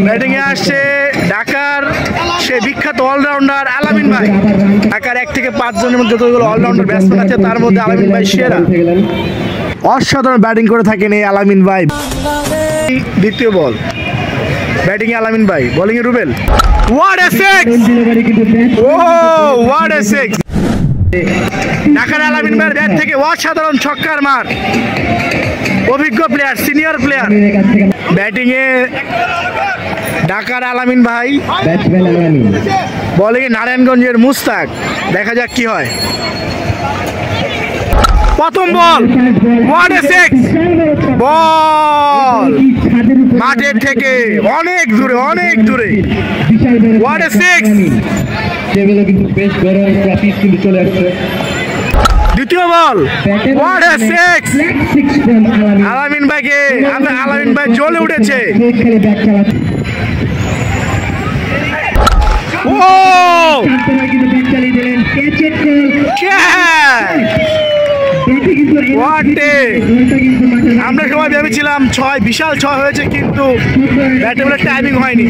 Batting এ আসছে ঢাকার সেই বিখ্যাত অলরাউন্ডার আলামিন ভাই। ঢাকার 1 থেকে 5 জনের মধ্যে যতগুলো অলরাউন্ডার ব্যাটসম্যান আছে তার মধ্যে আলামিন ভাই সেরা। অসাধারণ ব্যাটিং করে থাকেন এই আলামিন ভাই। দ্বিতীয় বল, ব্যাটিং এ আলামিন ভাই, বোলিং এ রুবেল। What a six! ও হোয়াট এ সিক্স! ঢাকার আলামিন ভাইয়ের ব্যাট থেকে অসাধারণ ছক্কার মার। অভিজ্ঞ প্লেয়ার, সিনিয়র প্লেয়ার। ব্যাটিং এ ঢাকার আলামিন ভাই, বোলিং এ নারায়ণগঞ্জের মুস্তাক। দেখা যাক কি হয়। প্রথম বল, হোয়াট এ সিক্স! বল মাঠের থেকে অনেক দূরে, অনেক দূরে। What a six! দ্বিতীয় বল, হোয়াট এ সিক্স! আলামিন ভাইকে, আলামিন ভাই জ্বলে উঠেছে। ও আমরা সবাই ভেবেছিলাম 6, বিশাল 6 হয়েছে, কিন্তু ব্যাটে বলে টাইমিং হয়নি।